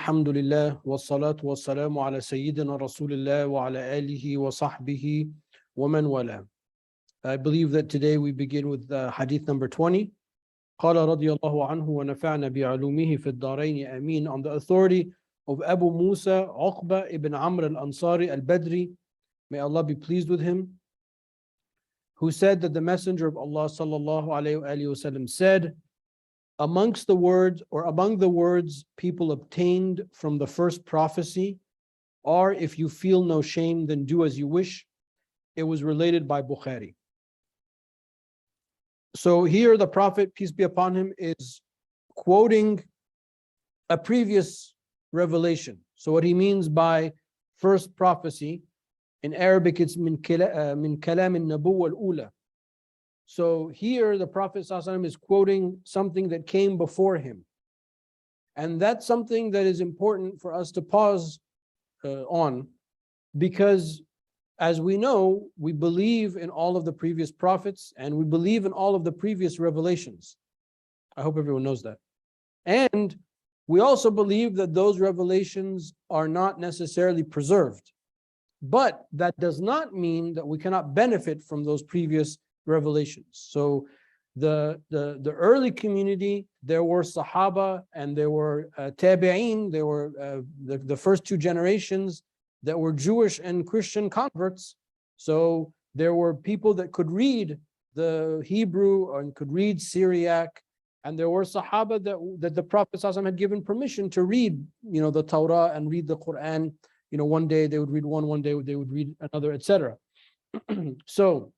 Alhamdulillah, wassalatu wassalamu ala Sayyidina Rasulillah wa ala alihi wa sahbihi wa man wala. I believe that today we begin with Hadith number 20. قال رضي الله عنه ونفعنا بعلومه في الدارين آمين, on the authority of Abu Musa Uqba ibn Amr al-Ansari al-Badri, may Allah be pleased with him, who said that the Messenger of Allah sallallahu alayhi wa sallam said, amongst the words, or among the words people obtained from the first prophecy are, if you feel no shame, then do as you wish. It was related by Bukhari. So here the Prophet, peace be upon him, is quoting a previous revelation. So what he means by first prophecy, in Arabic it's min kalam al-nabuwwa al-ula. So here the Prophet ﷺ is quoting something that came before him. And that's something that is important for us to pause on, because as we know, we believe in all of the previous prophets and we believe in all of the previous revelations. I hope everyone knows that. And we also believe that those revelations are not necessarily preserved. But that does not mean that we cannot benefit from those previous revelations. So the early community, there were Sahaba and there were Tabi'een, there were the first two generations that were Jewish and Christian converts. So there were people that could read the Hebrew and could read Syriac, and there were Sahaba that the Prophet ﷺ had given permission to read, the Torah and read the Quran. One day they would read one day they would read another, etc. So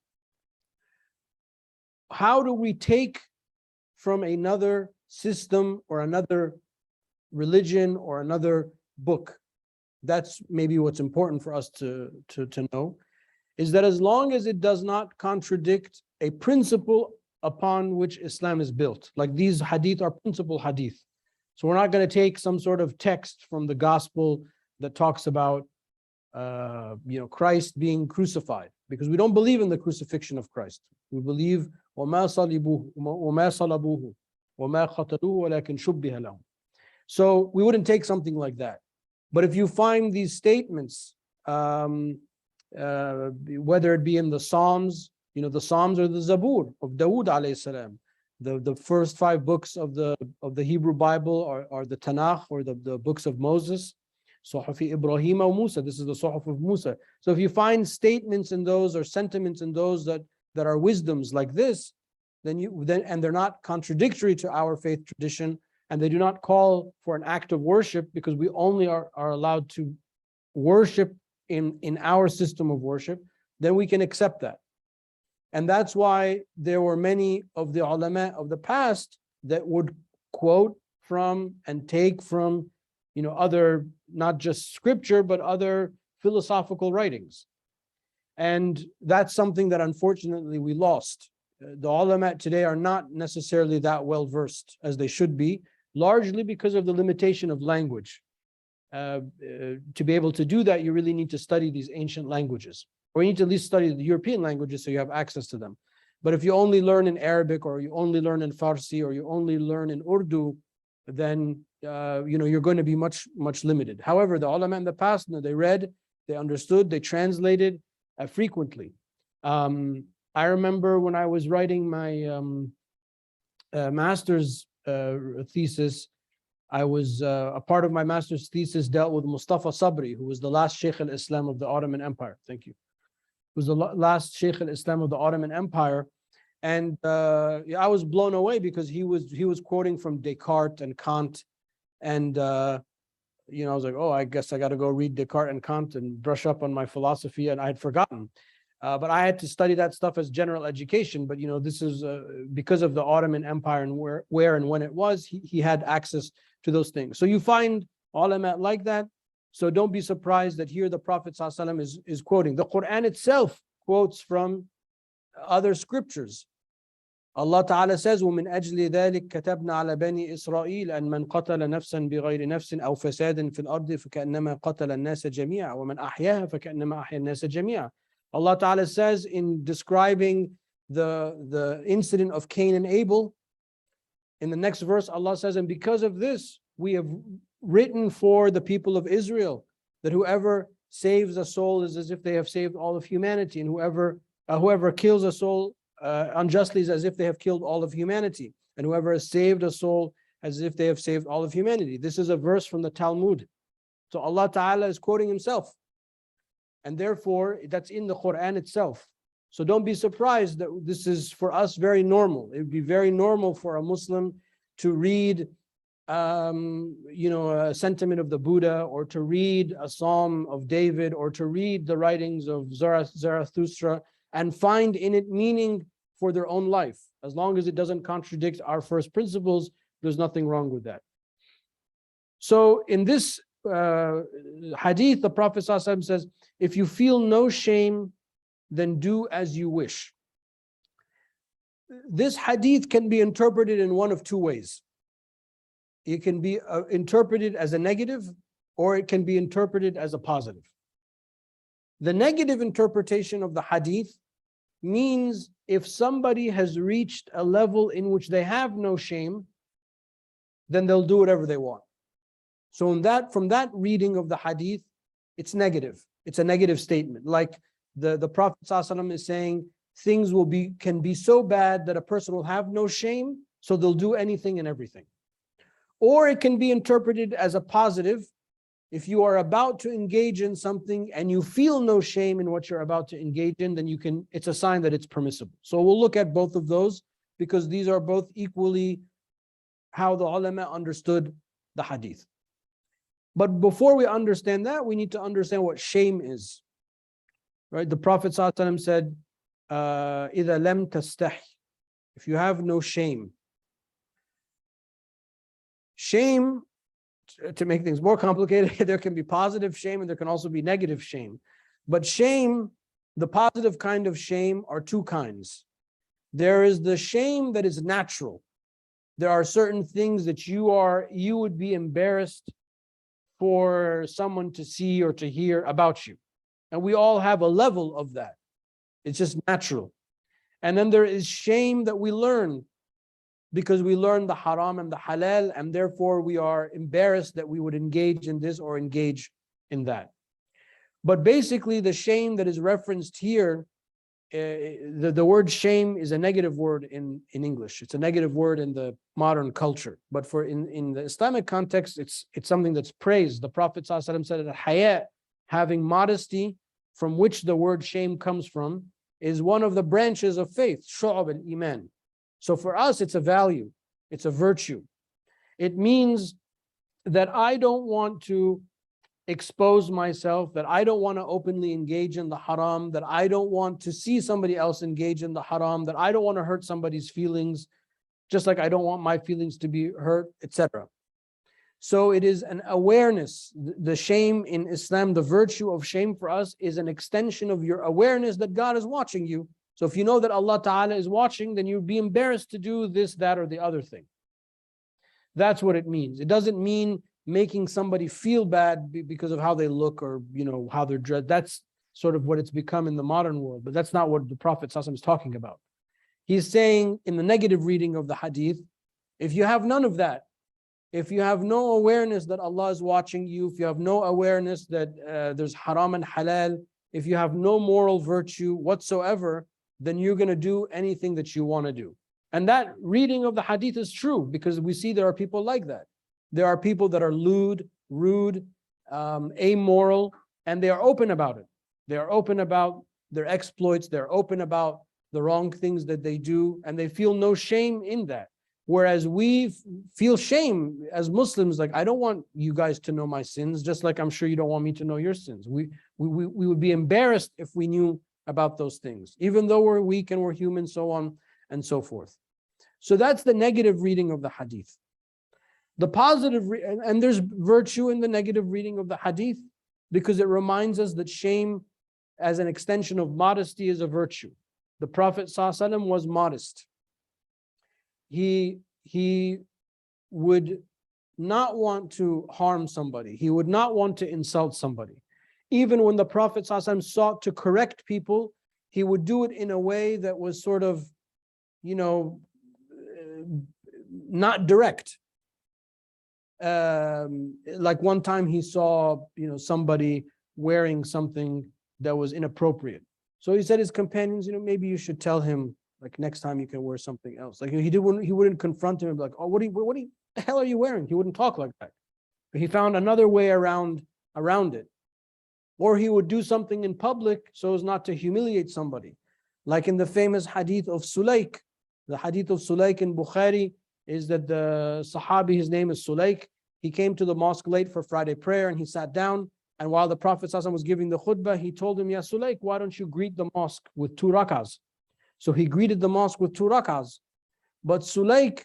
how do we take from another system or another religion or another book? That's maybe what's important for us to know, is that as long as it does not contradict a principle upon which Islam is built, like these hadith are principal hadith. So we're not going to take some sort of text from the gospel that talks about Christ being crucified, because we don't believe in the crucifixion of Christ. We believe وَمَا صَلِبُوهُ وَمَا صَلَبُوهُ وَمَا قَتَلُوهُ وَلَكِنْ شُبِّهَ لَهُم. So we wouldn't take something like that. But if you find these statements, whether it be in the Psalms, the Psalms are the Zabur of Dawood alayhi salam. The first 5 books of the Hebrew Bible are the Tanakh, or the books of Moses. Suhuf Ibrahim wa Musa, this is the Suhuf of Musa. So if you find statements in those or sentiments in those that are wisdoms like this, and they're not contradictory to our faith tradition, and they do not call for an act of worship, because we only are allowed to worship in our system of worship, then we can accept that. And that's why there were many of the ulama of the past that would quote from and take from other, not just scripture, but other philosophical writings. And that's something that unfortunately we lost. The ulama today are not necessarily that well versed as they should be, largely because of the limitation of language. To be able to do that, you really need to study these ancient languages, or you need to at least study the European languages so you have access to them. But if you only learn in Arabic, or you only learn in Farsi, or you only learn in Urdu, then you're going to be much limited. However, the ulama in the past, they read, they understood, they translated frequently. I remember when I was writing my master's thesis, I was a part of my master's thesis dealt with Mustafa Sabri, who was the last Sheikh al-Islam of the Ottoman Empire. Thank you. Who was the last Sheikh al-Islam of the Ottoman Empire. And I was blown away, because he was quoting from Descartes and Kant, and I was like, oh, I guess I got to go read Descartes and Kant and brush up on my philosophy, and I had forgotten. But I had to study that stuff as general education. But this is because of the Ottoman Empire and where and when it was, he had access to those things. So you find ulama like that. So don't be surprised that here the Prophet ﷺ is quoting. The Quran itself quotes from other scriptures. Allah Ta'ala says, وَمِنْ أَجْلِ ذَلِكَ كَتَبْنَا عَلَى بَنِي إِسْرَائِيلَ أَنْ مَنْ قَتَلَ نَفْسًا بِغَيْرِ نَفْسٍ أَوْ فَسَادٍ فِي الْأَرْضِ فَكَأَنَّمَا قَتَلَ النَّاسَ جَمِيعًا وَمَنْ أَحْيَاهَا فَكَأَنَّمَا أَحْيَا النَّاسَ جَمِيعًا. Allah Ta'ala says, in describing the incident of Cain and Abel, in the next verse, Allah says, and because of this, we have written for the people of Israel, that whoever saves a soul is as if they have saved all of humanity, and whoever kills a soul unjustly is as if they have killed all of humanity, and whoever has saved a soul as if they have saved all of humanity. This is a verse from the Talmud. So Allah Ta'ala is quoting himself, and therefore that's in the Quran itself. So don't be surprised that this is for us very normal. It would be very normal for a Muslim to read a sentiment of the Buddha, or to read a psalm of David, or to read the writings of Zarathustra and find in it meaning for their own life. As long as it doesn't contradict our first principles, there's nothing wrong with that. So in this hadith, the Prophet ﷺ says, if you feel no shame, then do as you wish. This hadith can be interpreted in one of two ways. It can be interpreted as a negative, or it can be interpreted as a positive. The negative interpretation of the hadith means if somebody has reached a level in which they have no shame, then they'll do whatever they want. So from that reading of the hadith, it's negative. It's a negative statement. Like the Prophet ﷺ is saying, things can be so bad that a person will have no shame, so they'll do anything and everything. Or it can be interpreted as a positive. If you are about to engage in something and you feel no shame in what you're about to engage in, then it's a sign that it's permissible. So we'll look at both of those, because these are both equally how the ulama understood the hadith. But before we understand that, we need to understand what shame is. Right? The Prophet ﷺ said, إِذَا لَمْ تَسْتَحِ, if you have no shame. Shame, to make things more complicated, there can be positive shame and there can also be negative shame. But shame, the positive kind of shame, are two kinds. There is the shame that is natural. There are certain things that you would be embarrassed for someone to see or to hear about you. And we all have a level of that. It's just natural. And then there is shame that we learn, because we learn the haram and the halal, and therefore we are embarrassed that we would engage in this or engage in that. But basically the shame that is referenced here, the word shame is a negative word in English. It's a negative word in the modern culture. But in the Islamic context, it's something that's praised. The Prophet ﷺ said that haya, having modesty, from which the word shame comes from, is one of the branches of faith, shu'ab al-iman. So for us, it's a value, it's a virtue. It means that I don't want to expose myself, that I don't want to openly engage in the haram, that I don't want to see somebody else engage in the haram, that I don't want to hurt somebody's feelings, just like I don't want my feelings to be hurt, etc. So it is an awareness. The shame in Islam, the virtue of shame for us, is an extension of your awareness that God is watching you. So if you know that Allah Ta'ala is watching, then you'd be embarrassed to do this, that, or the other thing. That's what it means. It doesn't mean making somebody feel bad because of how they look, or how they're dressed. That's sort of what it's become in the modern world, but that's not what the Prophet ﷺ is talking about. He's saying in the negative reading of the hadith, if you have none of that, if you have no awareness that Allah is watching you, if you have no awareness that there's haram and halal, if you have no moral virtue whatsoever, then you're going to do anything that you want to do. And that reading of the hadith is true, because we see there are people like that. There are people that are lewd, rude, amoral, and they are open about it. They are open about their exploits. They're open about the wrong things that they do, and they feel no shame in that. Whereas we feel shame as Muslims, like, I don't want you guys to know my sins, just like I'm sure you don't want me to know your sins. We would be embarrassed if we knew about those things, even though we're weak and we're human, so on and so forth. So that's the negative reading of the hadith. The positive, and there's virtue in the negative reading of the hadith, because it reminds us that shame as an extension of modesty is a virtue. The Prophet ﷺ was modest. He would not want to harm somebody. He would not want to insult somebody. Even when the Prophet ﷺ sought to correct people, he would do it in a way that was sort of, not direct. like one time he saw, somebody wearing something that was inappropriate. So he said his companions, maybe you should tell him, like, next time you can wear something else. Like he wouldn't confront him and be like, oh, what the hell are you wearing? He wouldn't talk like that. But he found another way around it. Or he would do something in public so as not to humiliate somebody. Like in the famous hadith of Sulaik. The hadith of Sulaik in Bukhari is that the Sahabi, his name is Sulaik, he came to the mosque late for Friday prayer and he sat down. And while the Prophet ﷺ was giving the khutbah, he told him, Ya Sulaik, why don't you greet the mosque with 2 rakahs? So he greeted the mosque with 2 rakahs. But Sulaik,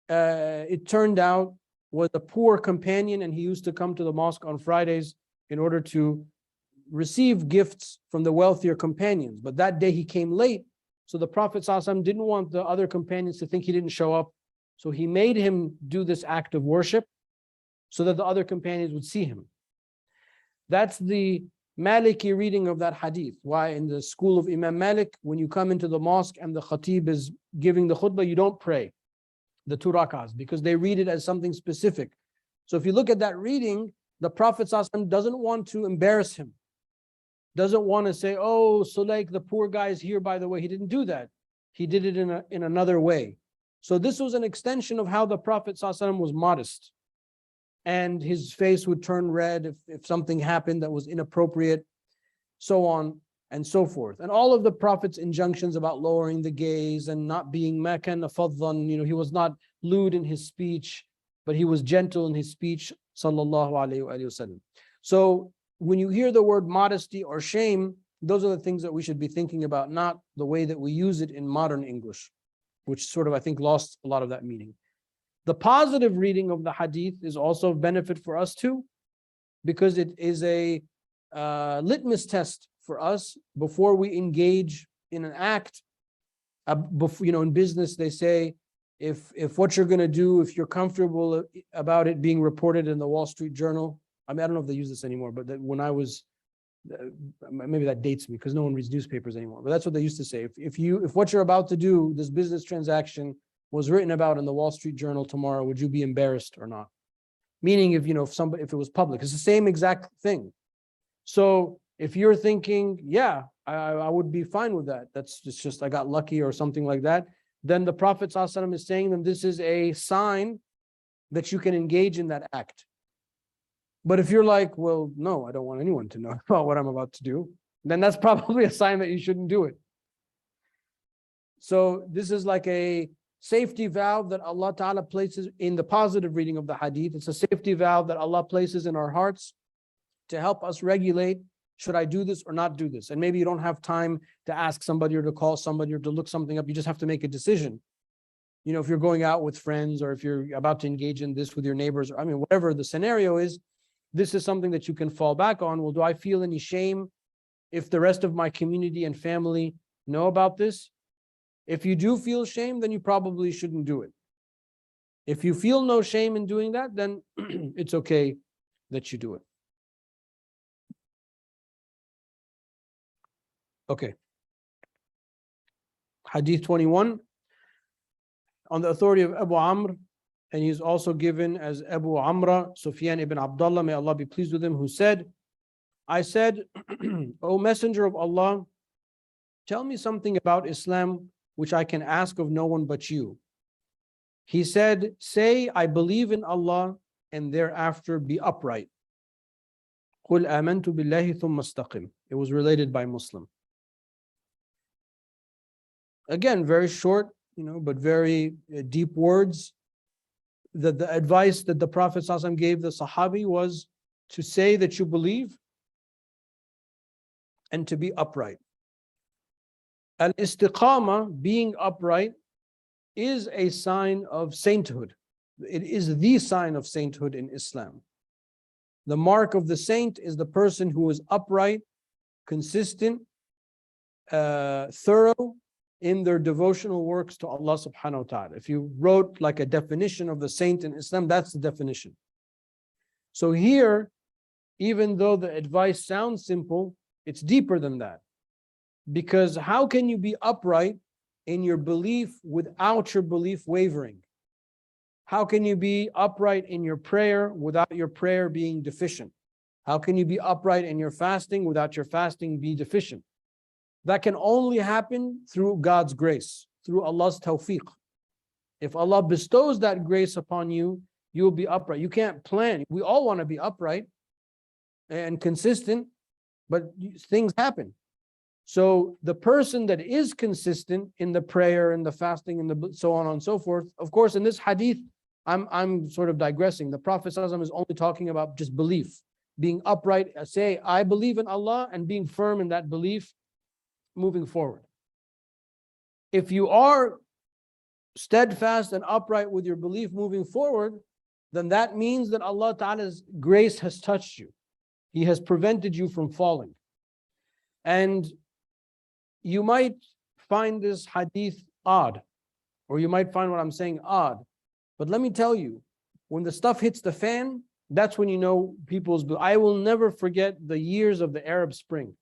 it turned out, was a poor companion, and he used to come to the mosque on Fridays in order to receive gifts from the wealthier companions. But that day he came late, so the Prophet ﷺ didn't want the other companions to think he didn't show up. So he made him do this act of worship so that the other companions would see him. That's the Maliki reading of that hadith. Why in the school of Imam Malik, when you come into the mosque and the khatib is giving the khutbah, you don't pray the 2 rakahs because they read it as something specific. So if you look at that reading, the Prophet ﷺ doesn't want to embarrass him. Doesn't want to say, oh, Sulaik, the poor guy is here, by the way. He didn't do that. He did it in another way. So this was an extension of how the Prophet ﷺ was modest. And his face would turn red if something happened that was inappropriate, so on and so forth. And all of the Prophet's injunctions about lowering the gaze and not being makan faddan, he was not lewd in his speech, but he was gentle in his speech, sallallahu alayhi wa sallam. So when you hear the word modesty or shame, those are the things that we should be thinking about, not the way that we use it in modern English, which sort of, I think, lost a lot of that meaning. The positive reading of the hadith is also of benefit for us too, because it is a litmus test for us before we engage in an act. In business, they say, if what you're going to do, if you're comfortable about it being reported in the Wall Street Journal, I don't know if they use this anymore, but when I was, maybe that dates me because no one reads newspapers anymore, but that's what they used to say. If what you're about to do, this business transaction, was written about in the Wall Street Journal tomorrow, would you be embarrassed or not? Meaning if it was public, it's the same exact thing. So if you're thinking, yeah, I would be fine with that, that's just I got lucky or something like that, then the Prophet ﷺ is saying that this is a sign that you can engage in that act. But if you're like, well, no, I don't want anyone to know about what I'm about to do, then that's probably a sign that you shouldn't do it. So this is like a safety valve that Allah Ta'ala places in the positive reading of the hadith. It's a safety valve that Allah places in our hearts to help us regulate, should I do this or not do this? And maybe you don't have time to ask somebody or to call somebody or to look something up. You just have to make a decision. If you're going out with friends or if you're about to engage in this with your neighbors, or whatever the scenario is, this is something that you can fall back on. Well, do I feel any shame if the rest of my community and family know about this? If you do feel shame, then you probably shouldn't do it. If you feel no shame in doing that, then it's okay that you do it. Okay. Hadith 21, on the authority of Abu Amr, and he's also given as Abu Amra, Sufyan ibn Abdullah, may Allah be pleased with him, who said, I said, O Messenger of Allah, tell me something about Islam which I can ask of no one but you. He said, say, I believe in Allah, and thereafter be upright. قُلْ آمَنْتُ بِاللَّهِ ثُمَّ اسْتَقِمْ. It was related by Muslim. Again, very short, but very deep words. The advice that the Prophet ﷺ gave the Sahabi was to say that you believe and to be upright. Al-istiqama, being upright, is a sign of sainthood. It is the sign of sainthood in Islam. The mark of the saint is the person who is upright, consistent, thorough in their devotional works to Allah subhanahu wa ta'ala. If you wrote like a definition of the saint in Islam, that's the definition. So here, even though the advice sounds simple, it's deeper than that. Because how can you be upright in your belief without your belief wavering? How can you be upright in your prayer without your prayer being deficient? How can you be upright in your fasting without your fasting be deficient? That can only happen through God's grace, through Allah's tawfiq. If Allah bestows that grace upon you, you will be upright. You can't plan. We all want to be upright and consistent, but things happen. So the person that is consistent in the prayer and the fasting and the so on and so forth, of course, in this hadith, I'm sort of digressing. The Prophet ﷺ is only talking about just belief, being upright, say, I believe in Allah, and being firm in that belief, moving forward. If you are steadfast and upright with your belief moving forward, then that means that Allah Ta'ala's grace has touched you. He has prevented you from falling. And you might find this hadith odd, or you might find what I'm saying odd. But let me tell you, when the stuff hits the fan, that's when you know people's. I will never forget the years of the Arab Spring,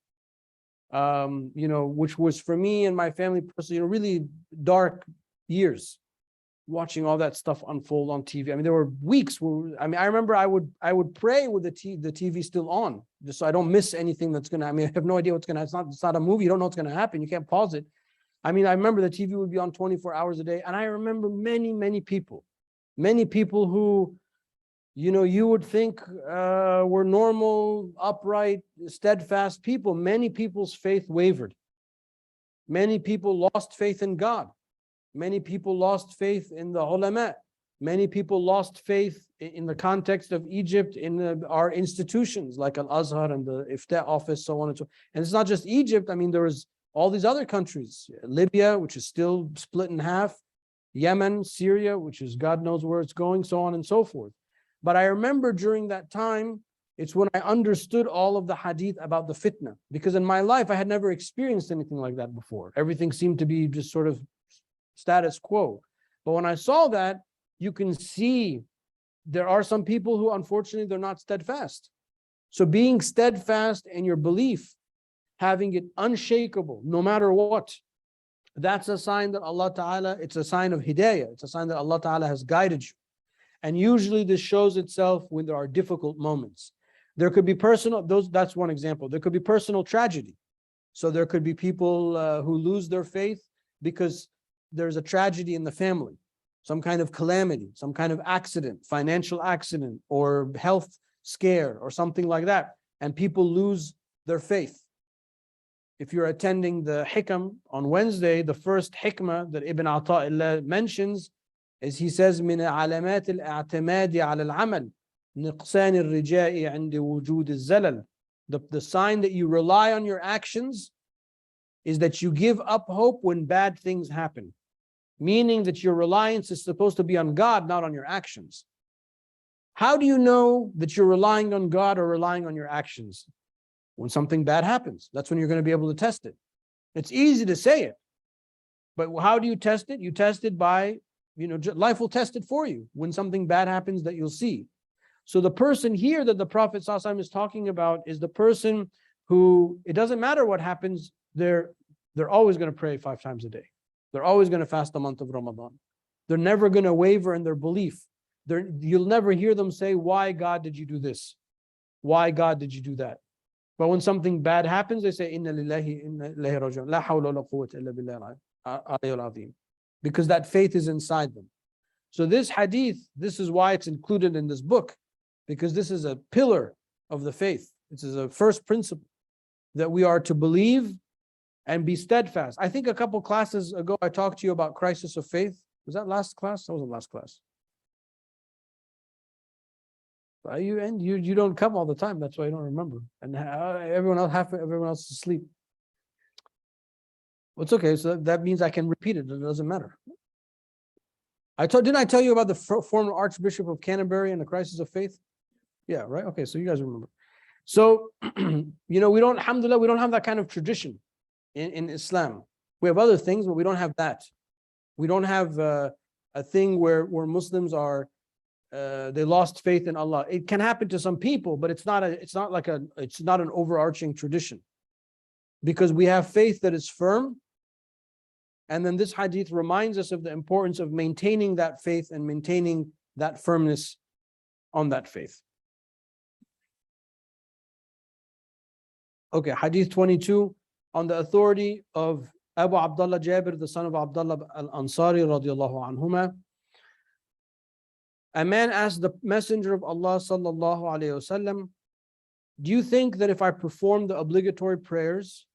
which was for me and my family personally, really dark years, watching all that stuff unfold on TV. I mean, there were weeks where, I remember I would pray with the TV still on, just so I don't miss anything that's gonna. I have no idea what's gonna. It's not a movie. You don't know what's gonna happen. You can't pause it. I remember the TV would be on 24 hours a day, and I remember many people who, you would think were normal, upright, steadfast people. Many people's faith wavered. Many people lost faith in God. Many people lost faith in the ulama. Many people lost faith in the context of Egypt, in our institutions like Al-Azhar and the Ifta office, so on and so on. And it's not just Egypt. There was all these other countries, Libya, which is still split in half, Yemen, Syria, which is God knows where it's going, so on and so forth. But I remember during that time, it's when I understood all of the hadith about the fitna, because in my life, I had never experienced anything like that before. Everything seemed to be just sort of status quo. But when I saw that, you can see there are some people who, unfortunately, they're not steadfast. So being steadfast in your belief, having it unshakable, no matter what, that's a sign that Allah Ta'ala, it's a sign of hidayah. It's a sign that Allah Ta'ala has guided you. And usually this shows itself when there are difficult moments. There could be that's one example. There could be personal tragedy. So there could be people who lose their faith because there's a tragedy in the family, some kind of calamity, some kind of accident, financial accident, or health scare, or something like that. And people lose their faith. If you're attending the hikam on Wednesday, the first hikmah that Ibn Ata'illah mentions is, he says, من علامات الاعتماد على العمل نقصان الرجاء عند وجود الزلل. The sign that you rely on your actions is that you give up hope when bad things happen. Meaning that your reliance is supposed to be on God, not on your actions. How do you know that you're relying on God or relying on your actions? When something bad happens, that's when you're going to be able to test it. It's easy to say it, but how do you test it? You test it by, life will test it for you. When something bad happens, that you'll see. So the person here that the Prophet ﷺ is talking about is the person who, it doesn't matter what happens, they're always going to pray 5 times a day. They're always going to fast the month of Ramadan. They're never going to waver in their belief. You'll never hear them say, why God did you do this? Why God did you do that? But when something bad happens, they say, Inna lillahi inna ilayhi raji'un. La hawla wa la quwwata illa billahi al-aliyyil azim. Because that faith is inside them. So this hadith, this is why it's included in this book, because this is a pillar of the faith. This is a first principle that we are to believe and be steadfast. I think a couple classes ago, I talked to you about crisis of faith. Was that last class? That wasn't last class. You don't come all the time. That's why you don't remember. And everyone else is asleep. Well, it's okay. So that means I can repeat it. It doesn't matter. Didn't I tell you about the former Archbishop of Canterbury and the crisis of faith? Yeah, right. Okay, so you guys remember. So, we don't, alhamdulillah, we don't have that kind of tradition in Islam. We have other things, but we don't have that. We don't have a thing where Muslims are, they lost faith in Allah. It can happen to some people, but it's not an overarching tradition, because we have faith that is firm. And then this hadith reminds us of the importance of maintaining that faith and maintaining that firmness on that faith. Okay, Hadith 22, on the authority of Abu Abdullah Jabir, the son of Abdullah al-Ansari radiallahu anhuma. A man asked the Messenger of Allah sallallahu alayhi wasallam, do you think that if I perform the obligatory prayers,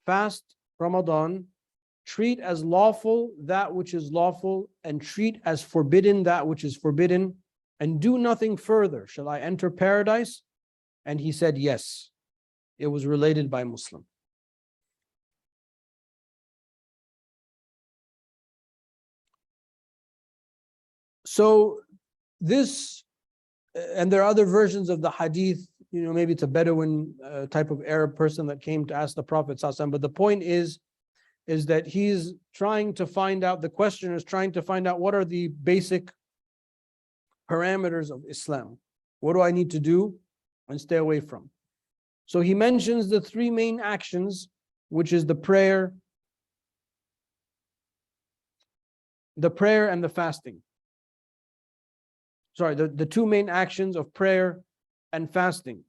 fast Ramadan, treat as lawful that which is lawful, and treat as forbidden that which is forbidden, and do nothing further, shall I enter paradise? And he said, yes. It was related by Muslim. So this, and there are other versions of the hadith, maybe it's a Bedouin type of Arab person that came to ask the Prophet ﷺ, but the point is that he's trying to find out, the questioner is trying to find out what are the basic parameters of Islam. What do I need to do and stay away from? So he mentions the three main actions, which is the prayer and the fasting. Sorry, the two main actions of prayer and fasting.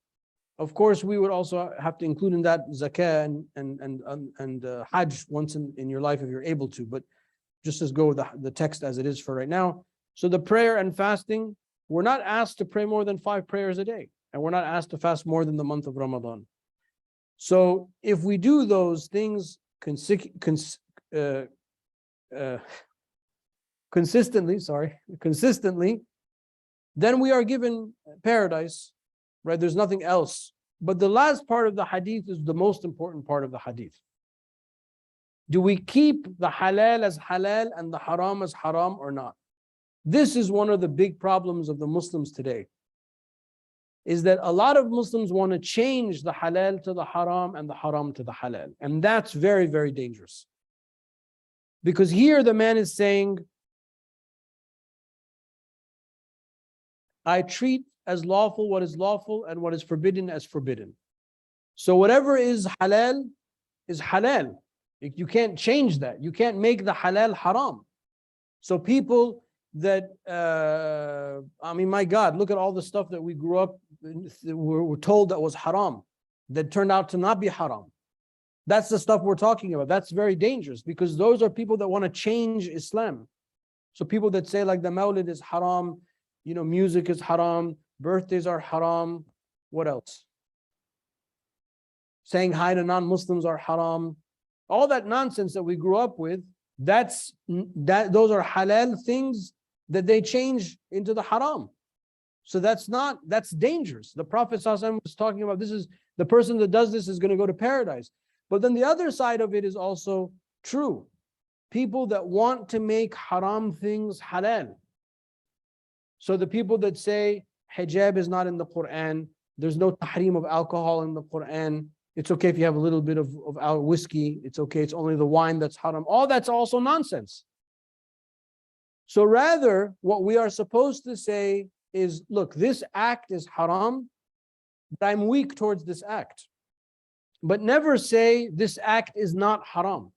Of course, we would also have to include in that zakah and hajj once in your life if you're able to, but just as go with the text as it is for right now. So the prayer and fasting, we're not asked to pray more than 5 prayers a day, and we're not asked to fast more than the month of Ramadan. So if we do those things consistently, then we are given paradise, right? There's nothing else. But the last part of the hadith is the most important part of the hadith. Do we keep the halal as halal and the haram as haram or not? This is one of the big problems of the Muslims today, is that a lot of Muslims want to change the halal to the haram and the haram to the halal. And that's very, very dangerous. Because here the man is saying, I treat as lawful what is lawful and what is forbidden as forbidden. So whatever is halal is halal. You can't change that. You can't make the halal haram. So people that, my God, look at all the stuff that we grew up, we're told that was haram, that turned out to not be haram. That's the stuff we're talking about. That's very dangerous, because those are people that want to change Islam. So people that say like the Mawlid is haram, music is haram, birthdays are haram. What else? Saying hi to non-Muslims are haram. All that nonsense that we grew up with, those are halal things that they change into the haram. So that's dangerous. The Prophet ﷺ was talking about, this is the person that does this is going to go to paradise. But then the other side of it is also true. People that want to make haram things halal. So the people that say hijab is not in the Quran, there's no tahrim of alcohol in the Quran, it's okay if you have a little bit of whiskey, it's okay, it's only the wine that's haram. All that's also nonsense. So rather, what we are supposed to say is, look, this act is haram, but I'm weak towards this act. But never say this act is not haram,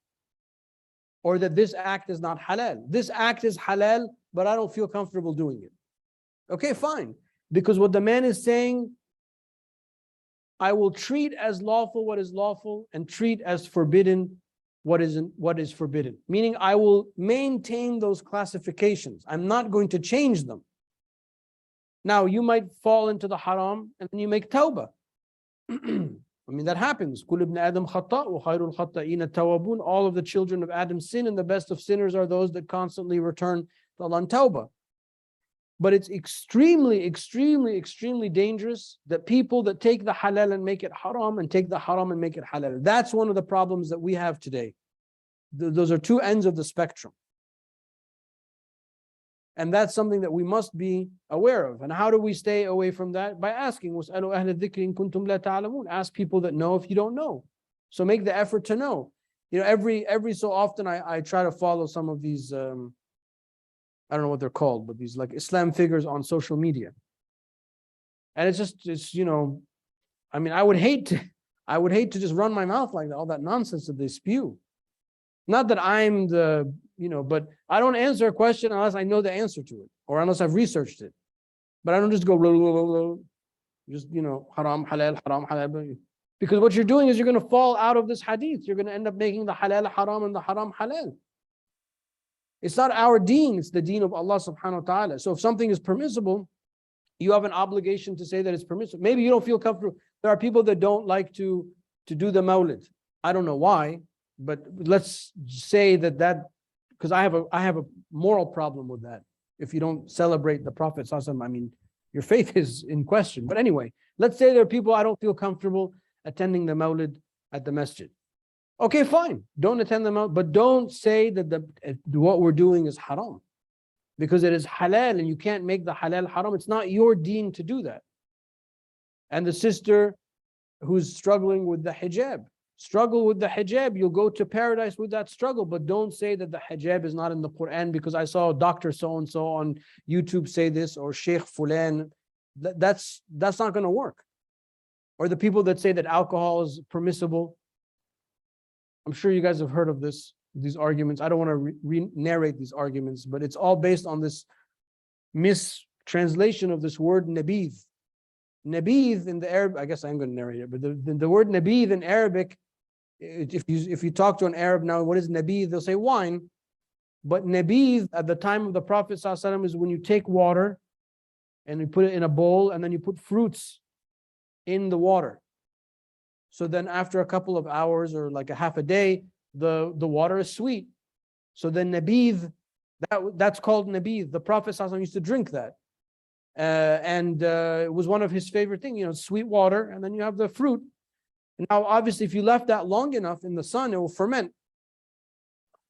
or that this act is not halal. This act is halal, but I don't feel comfortable doing it. Okay, fine. Because what the man is saying, I will treat as lawful what is lawful and treat as forbidden what is forbidden. Meaning I will maintain those classifications. I'm not going to change them. Now you might fall into the haram and then you make tawbah. That happens. Kul ibn Adam khata' wa khayrul khata'in at-tawwabun. All of the children of Adam sin, and the best of sinners are those that constantly return to Allah in tawbah. But it's extremely, extremely, extremely dangerous that people that take the halal and make it haram and take the haram and make it halal. That's one of the problems that we have today. Those are two ends of the spectrum. And that's something that we must be aware of. And how do we stay away from that? By asking, وَاسْأَلُوا أَهْلَ الذِّكْرِ إِن كُنتُمْ لَا تَعْلَمُونَ. Ask people that know if you don't know. So make the effort to know. Every so often I try to follow some of these I don't know what they're called, but these like Islam figures on social media. And it's I would hate to just run my mouth like that, all that nonsense that they spew. Not that I'm but I don't answer a question unless I know the answer to it. or unless I've researched it. But I don't just go, blah, blah, blah, blah, just, haram, halal. Because what you're doing is you're going to fall out of this hadith. You're going to end up making the halal haram and the haram halal. It's not our deen, it's the deen of Allah subhanahu wa ta'ala. So if something is permissible, you have an obligation to say that it's permissible. Maybe you don't feel comfortable. There are people that don't like to do the mawlid. I don't know why, but let's say that because I have a moral problem with that. If you don't celebrate the Prophet sallallahu alaihi wasallam, I mean, your faith is in question. But anyway, let's say there are people I don't feel comfortable attending the mawlid at the masjid. Okay, fine. Don't attend the mawlid, but don't say that what we're doing is haram, because it is halal and you can't make the halal haram. It's not your deen to do that. And the sister who's struggling with the hijab, struggle with the hijab. You'll go to paradise with that struggle, but don't say that the hijab is not in the Quran because I saw Dr. so-and-so on YouTube say this, or Sheikh Fulan. That's not going to work. Or the people that say that alcohol is permissible. I'm sure you guys have heard of these arguments. I don't want to re-narrate these arguments, but it's all based on this mistranslation of this word nabidh. Nabidh in the Arab, I guess I'm going to narrate it, but the word nabidh in Arabic, if you talk to an Arab now, what is nabidh? They'll say wine. But nabidh at the time of the Prophet ﷺ is when you take water and you put it in a bowl and then you put fruits in the water. So then after a couple of hours or like a half a day, the water is sweet. So then nabidh, that's called nabidh. The Prophet ﷺ used to drink that. And it was one of his favorite things, sweet water, and then you have the fruit. Now, obviously, if you left that long enough in the sun, it will ferment.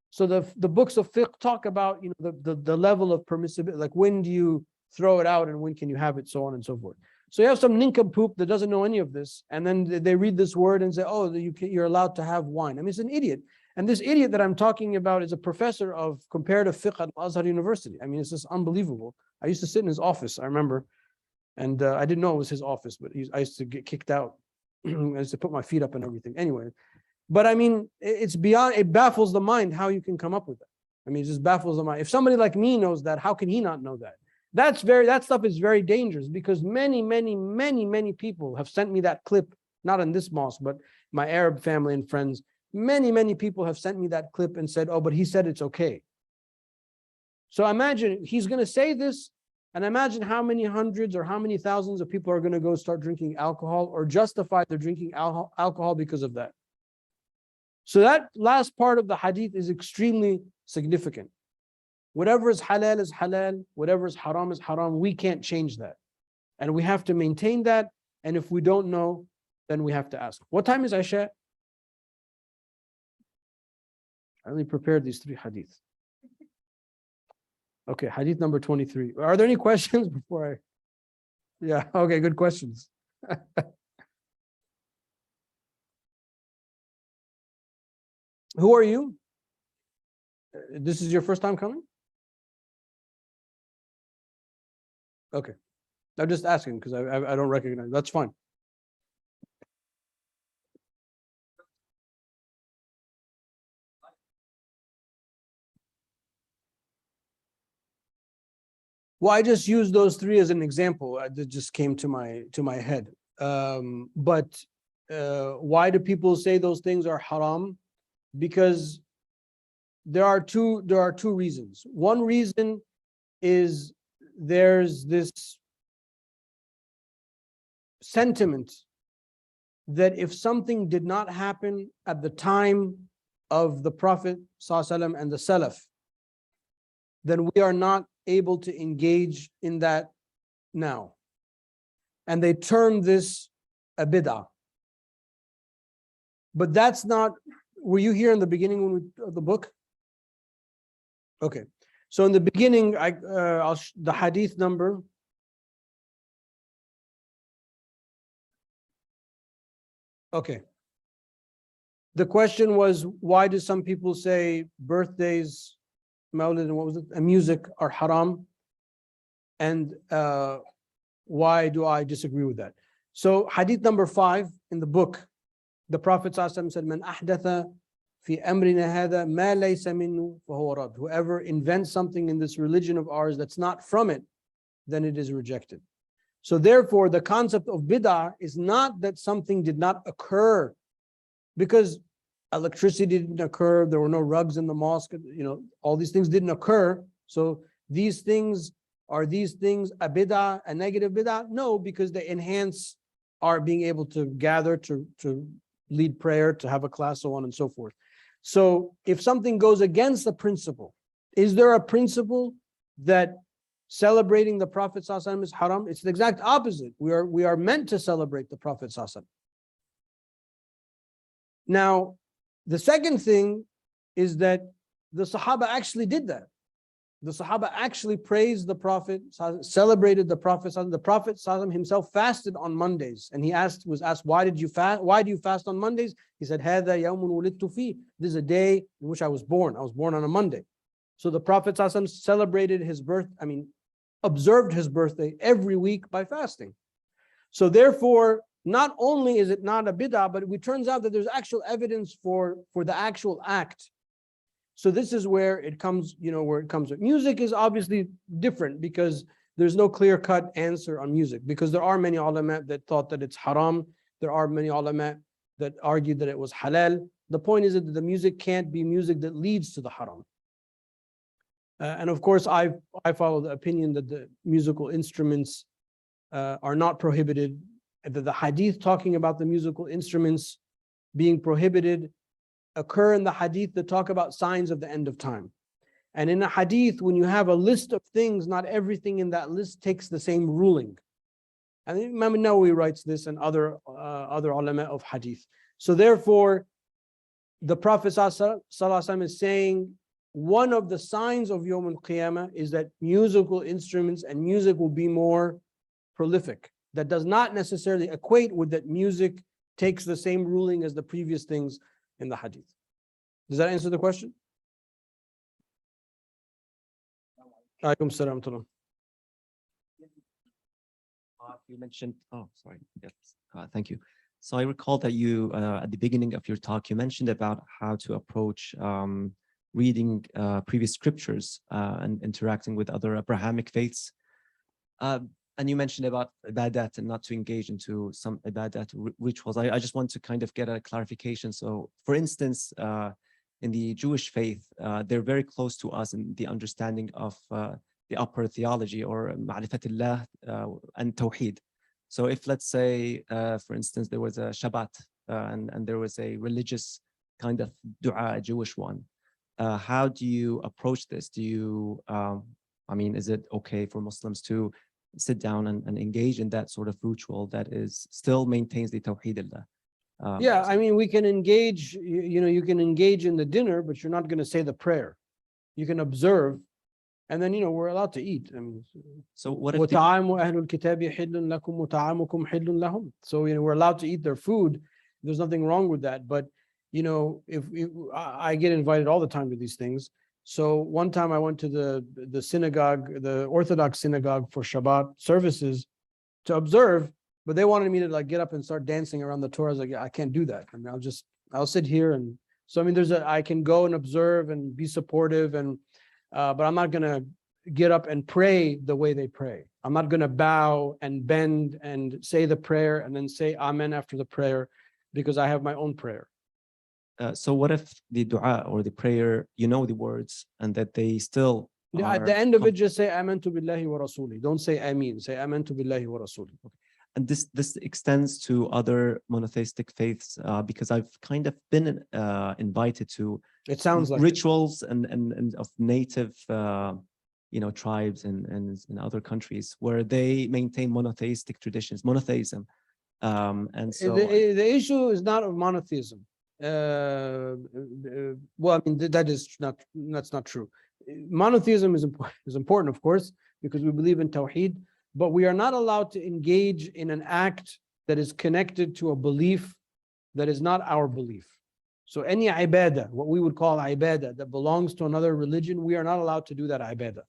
So the books of fiqh talk about the level of permissibility, like when do you throw it out and when can you have it, so on and so forth. So you have some nincompoop that doesn't know any of this, and then they read this word and say, oh, you're allowed to have wine. I mean, it's an idiot. And this idiot that I'm talking about is a professor of comparative fiqh at Al-Azhar University. I mean, it's just unbelievable. I used to sit in his office, I remember, and I didn't know it was his office, but I used to get kicked out. I used to put my feet up and everything. Anyway, but I mean, it baffles the mind how you can come up with that. I mean, it just baffles the mind. If somebody like me knows that, how can he not know that? That stuff is very dangerous, because many, many, many, many people have sent me that clip, not in this mosque, but my Arab family and friends. Many, many people have sent me that clip and said, oh, but he said it's okay. So imagine he's going to say this, and imagine how many hundreds or how many thousands of people are going to go start drinking alcohol or justify their drinking alcohol because of that. So that last part of the hadith is extremely significant. Whatever is halal, whatever is haram, we can't change that. And we have to maintain that. And if we don't know, then we have to ask. What time is Isha? I only prepared these 3 hadiths. Okay, hadith number 23. Are there any questions before I? Yeah, okay, good questions. Who are you? This is your first time coming? Okay. I'm just asking because I don't recognize. That's fine. Well, I just used those 3 as an example. That just came to my head. But why do people say those things are haram? Because there are two reasons. One reason is there's this sentiment that if something did not happen at the time of the Prophet ﷺ and the Salaf, then we are not able to engage in that now. And they term this a bid'ah. But that's not, were you here in the beginning of the book? Okay. So in the beginning, the hadith number. Okay. The question was, why do some people say birthdays, Mawlid, and what was it? And music are haram? And why do I disagree with that? So hadith number 5 in the book, the Prophet ﷺ said, Man ahdatha في أمرنا هذا ما ليس منه فهو رد. Whoever invents something in this religion of ours that's not from it, then it is rejected. So therefore, the concept of bid'ah is not that something did not occur, because electricity didn't occur, there were no rugs in the mosque, all these things didn't occur. So these things, are these things a bid'ah, a negative bid'ah? No, because they enhance our being able to gather, to lead prayer, to have a class, so on and so forth. So if something goes against the principle, is there a principle that celebrating the Prophet ﷺ is haram? It's the exact opposite. We are meant to celebrate the Prophet ﷺ. Now, the second thing is that the Sahaba actually did that. The Sahaba actually praised the Prophet, celebrated the Prophet. The Prophet himself fasted on Mondays, and was asked, why did you fast? Why do you fast on Mondays? He said, هَذَا يَوْمٌ وُلِدْتُ فِيهِ. This is a day in which I was born. I was born on a Monday. So the Prophet celebrated his birth, observed his birthday every week by fasting. So therefore, not only is it not a bid'ah, but it turns out that there's actual evidence for the actual act. So this is where it comes, music is obviously different, because there's no clear-cut answer on music, because there are many ulama that thought that it's haram. There are many ulama that argued that it was halal. The point is that the music can't be music that leads to the haram. And of course, I follow the opinion that the musical instruments are not prohibited. That the hadith talking about the musical instruments being prohibited occur in the hadith that talk about signs of the end of time. And in a hadith, when you have a list of things, not everything in that list takes the same ruling. And Imam Nawawi writes this, and other ulama of hadith. So therefore, the Prophet ﷺ is saying, one of the signs of Yawm al-Qiyamah is that musical instruments and music will be more prolific. That does not necessarily equate with that music takes the same ruling as the previous things in the hadith. Does that answer the question? Alaikum salam. You mentioned, yes, thank you. So I recall that you, at the beginning of your talk, you mentioned about how to approach reading previous scriptures and interacting with other Abrahamic faiths. And you mentioned about ibadat and not to engage into some ibadat rituals. I just want to kind of get a clarification. So for instance, in the Jewish faith, they're very close to us in the understanding of the upper theology, or ma'rifatillah and tawheed. So if, let's say, for instance, there was a Shabbat and there was a religious kind of dua, a Jewish one, how do you approach this? Do you, is it okay for Muslims to sit down and engage in that sort of ritual that is still maintains the Tawheedillah? Yeah, we can engage, you can engage in the dinner, but you're not going to say the prayer. You can observe, and then, we're allowed to eat. So what if So, we're allowed to eat their food. There's nothing wrong with that. But, if I get invited all the time to these things. So one time I went to the synagogue, the Orthodox synagogue, for Shabbat services to observe, but they wanted me to get up and start dancing around the Torah. I was like, yeah, I can't do that. I'll sit here. And so, I can go and observe and be supportive, but I'm not going to get up and pray the way they pray. I'm not going to bow and bend and say the prayer and then say amen after the prayer, because I have my own prayer. So what if the dua or the prayer, the words, and that they still at the end of it, just say amantu billahi wa rasuli. Don't say ameen. Say amantu billahi wa rasuli. Okay. And this extends to other monotheistic faiths, because I've kind of been invited to it sounds like rituals and of native tribes and in other countries where they maintain monotheistic traditions, monotheism. And so the issue is not of monotheism. That's not true. Monotheism is important, of course, because we believe in Tawheed, but we are not allowed to engage in an act that is connected to a belief that is not our belief. So any ibadah, what we would call ibadah, that belongs to another religion, we are not allowed to do that ibadah.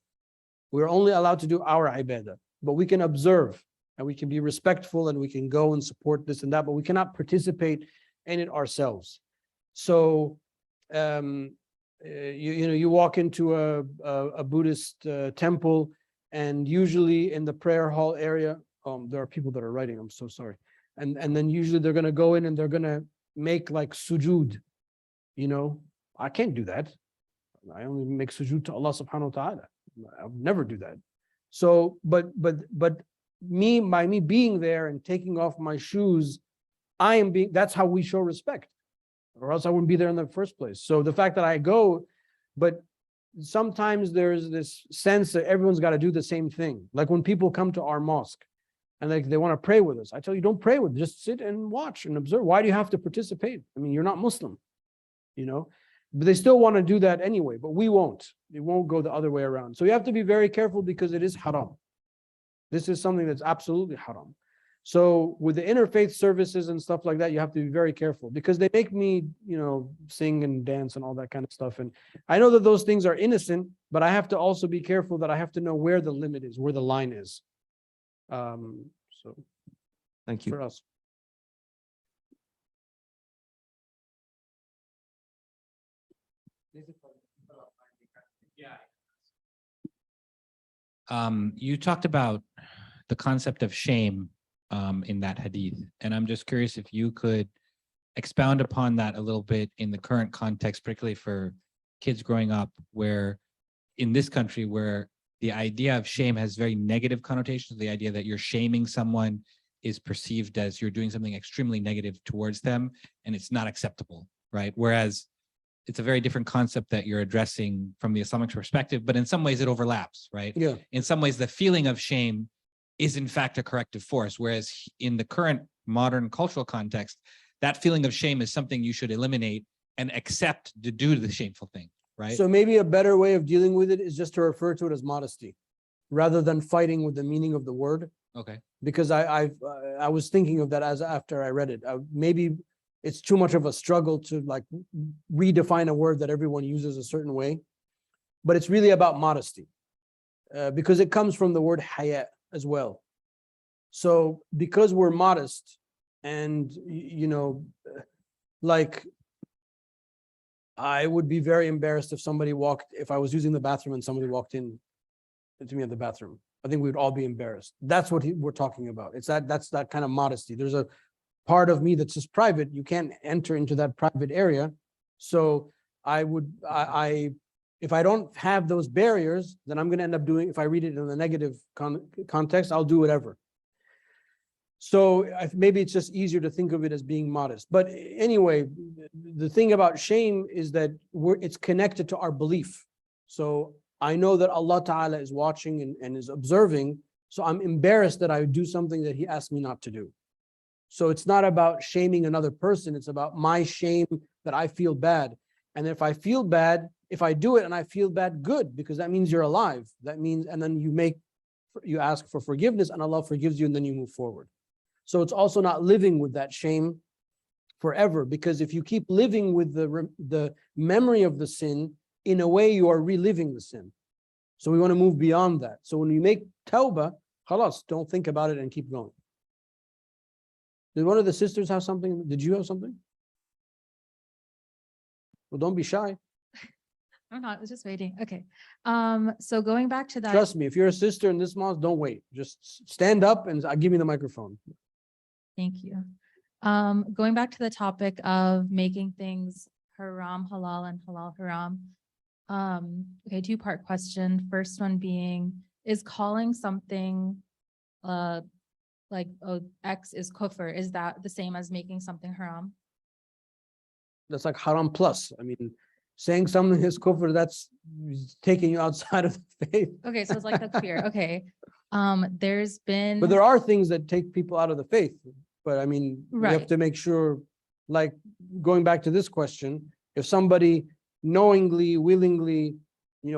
We're only allowed to do our ibadah, but we can observe and we can be respectful and we can go and support this and that, but we cannot participate in it ourselves. So You walk into a Buddhist temple, and usually in the prayer hall area, there are people that are writing, I'm so sorry. And then usually they're going to go in and they're going to make like sujood. I can't do that. I only make sujood to Allah subhanahu wa ta'ala. I'll never do that. So, but by me being there and taking off my shoes, that's how we show respect, or else I wouldn't be there in the first place. So the fact that I go, but sometimes there's this sense that everyone's got to do the same thing. Like when people come to our mosque and they want to pray with us, I tell you, don't pray with us, just sit and watch and observe. Why do you have to participate? I mean, you're not Muslim, but they still want to do that anyway, but we won't. It won't go the other way around. So you have to be very careful because it is haram. This is something that's absolutely haram. So with the interfaith services and stuff like that, you have to be very careful because they make me, sing and dance and all that kind of stuff. And I know that those things are innocent, but I have to also be careful that I have to know where the limit is, where the line is. So thank you. For us. You talked about the concept of shame in that hadith, and I'm just curious if you could expound upon that a little bit in the current context, particularly for kids growing up, where in this country where the idea of shame has very negative connotations. The idea that you're shaming someone is perceived as you're doing something extremely negative towards them, and it's not acceptable, right? Whereas it's a very different concept that you're addressing from the Islamic perspective, but in some ways it overlaps, right? Yeah. In some ways, the feeling of shame is in fact a corrective force, whereas in the current modern cultural context, that feeling of shame is something you should eliminate and accept to do the shameful thing, right? So maybe a better way of dealing with it is just to refer to it as modesty, rather than fighting with the meaning of the word. Okay. Because I was thinking of that as after I read it. Maybe it's too much of a struggle to like redefine a word that everyone uses a certain way, but it's really about modesty, because it comes from the word haya as well. So because we're modest, and like I would be very embarrassed if I was using the bathroom and somebody walked in to me at the bathroom. I think we'd all be embarrassed. That's what we're talking about. That's that kind of modesty. There's a part of me that's just private. You can't enter into that private area. So if I don't have those barriers, then I'm going to end up doing, if I read it in the negative context, I'll do whatever. So maybe it's just easier to think of it as being modest. But anyway, the thing about shame is that it's connected to our belief. So I know that Allah Ta'ala is watching and is observing. So I'm embarrassed that I do something that He asked me not to do. So it's not about shaming another person. It's about my shame that I feel bad. And if I feel bad, if I do it and I feel bad, good, because that means you're alive. That means, and then you ask for forgiveness and Allah forgives you, and then you move forward. So it's also not living with that shame forever, because if you keep living with the memory of the sin, in a way you are reliving the sin. So we want to move beyond that. So when you make tawbah, khalas, don't think about it and keep going. Did one of the sisters have something? Did you have something? Well, don't be shy. I'm not, I was just waiting. Okay. So going back to that. Trust me, if you're a sister in this mosque, don't wait. Just stand up and I'll give you the microphone. Thank you. Going back to the topic of making things haram halal and halal haram. Okay, two-part question. First one being, is calling something like X is kufr, is that the same as making something haram? That's like haram plus. I mean, saying something is kufr, that's taking you outside of the faith. Okay, so it's like the clear. Okay. There's been. But there are things that take people out of the faith. But I mean, we have Right. to make sure, like going back to this question, if somebody knowingly, willingly,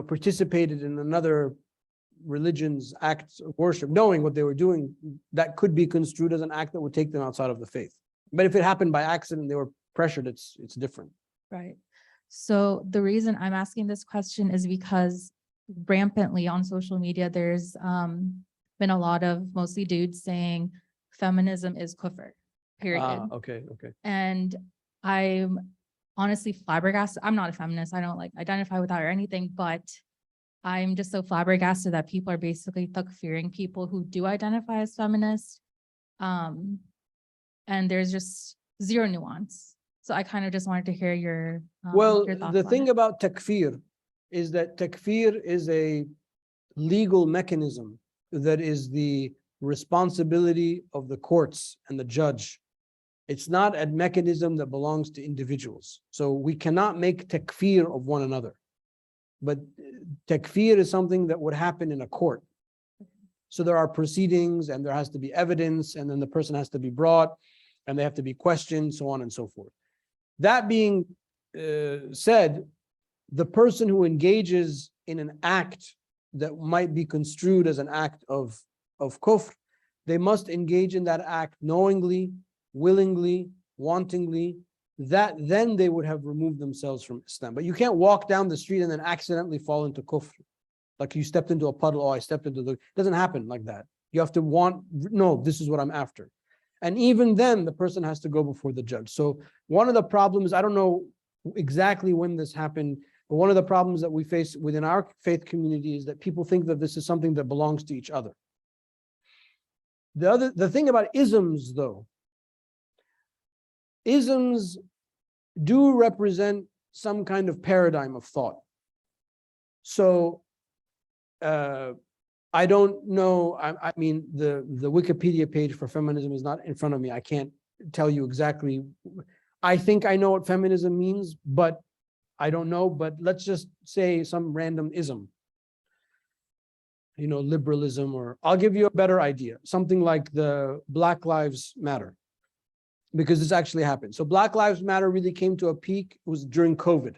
participated in another religion's acts of worship, knowing what they were doing, that could be construed as an act that would take them outside of the faith. But if it happened by accident, they were pressured, it's different. Right. So the reason I'm asking this question is because rampantly on social media, there's been a lot of mostly dudes saying feminism is kufr, period. Okay. And I'm honestly flabbergasted. I'm not a feminist. I don't like identify with that or anything, but I'm just so flabbergasted that people are basically takfiring people who do identify as feminists. And there's just zero nuance. So I kind of just wanted to hear your Well, thoughts the on thing it. about takfir is that takfir is a legal mechanism that is the responsibility of the courts and the judge. It's not a mechanism that belongs to individuals. So we cannot make takfir of one another. But takfir is something that would happen in a court. So there are proceedings and there has to be evidence, and then the person has to be brought and they have to be questioned, so on and so forth. That being said, the person who engages in an act that might be construed as an act of kufr, they must engage in that act knowingly, willingly, wantingly, that then they would have removed themselves from Islam. But you can't walk down the street and then accidentally fall into kufr. Like you stepped into a puddle, oh, I stepped into the, it doesn't happen like that. You have to want, no, this is what I'm after. And even then the person has to go before the judge. So one of the problems, I don't know exactly when this happened, but one of the problems that we face within our faith community is that people think that this is something that belongs to each other. The thing about isms though, isms do represent some kind of paradigm of thought. So I don't know, I mean, the Wikipedia page for feminism is not in front of me. I can't tell you exactly. I think I know what feminism means, but I don't know. But let's just say some random ism, you know, liberalism, or I'll give you a better idea. Something like the Black Lives Matter, because this actually happened. So Black Lives Matter really came to a peak. It was during COVID.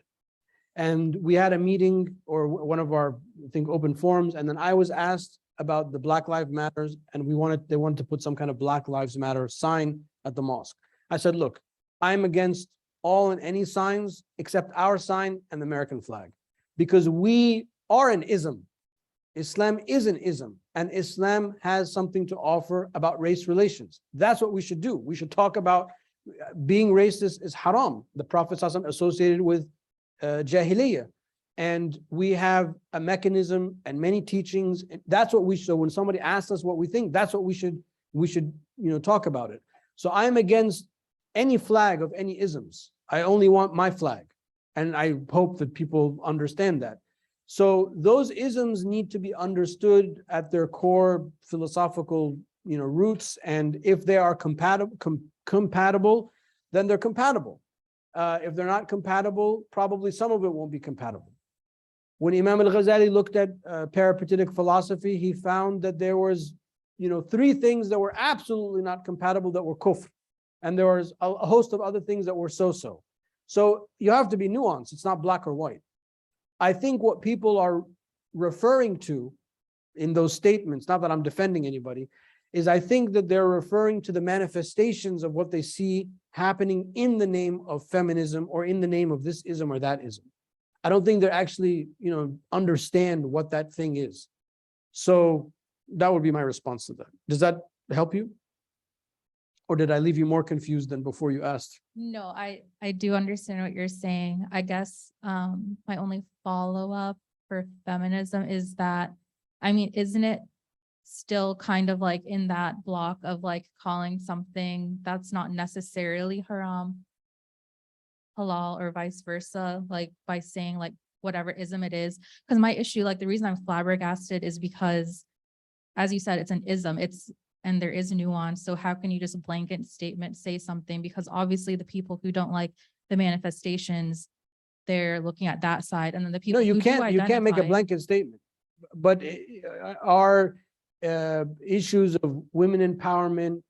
And we had a meeting, or one of our, I think, open forums, and then I was asked about the Black Lives Matters, and they wanted to put some kind of Black Lives Matter sign at the mosque. I said, look, I'm against all and any signs except our sign and the American flag, because we are an ism. Islam is an ism, and Islam has something to offer about race relations. That's what we should do. We should talk about being racist is haram. The Prophet ﷺ associated with Jahiliyyah, and we have a mechanism and many teachings. That's what we should. So when somebody asks us what we think, that's what we should talk about it. So I'm against any flag of any isms. I only want my flag, and I hope that people understand that. So those isms need to be understood at their core philosophical roots, and if they are compatible, then they're compatible. If they're not compatible, probably some of it won't be compatible. When Imam al-Ghazali looked at peripatetic philosophy, he found that there was, 3 things that were absolutely not compatible, that were kufr, and there was a host of other things that were so-so. So you have to be nuanced. It's not black or white. I think what people are referring to in those statements, not that I'm defending anybody, is I think that they're referring to the manifestations of what they see happening in the name of feminism, or in the name of this ism or that ism. I don't think they actually, understand what that thing is. So that would be my response to that. Does that help you? Or did I leave you more confused than before you asked? No, I do understand what you're saying. I guess my only follow-up for feminism is that, I mean, isn't it still kind of like in that block of like calling something that's not necessarily haram halal, or vice versa, like by saying like whatever ism it is? Because my issue, like the reason I'm flabbergasted is because, as you said, it's an ism, and there is nuance. So how can you just blanket statement say something? Because obviously the people who don't like the manifestations, they're looking at that side, and then the people No, you who can't. You can't make a blanket statement. But our issues of women empowerment,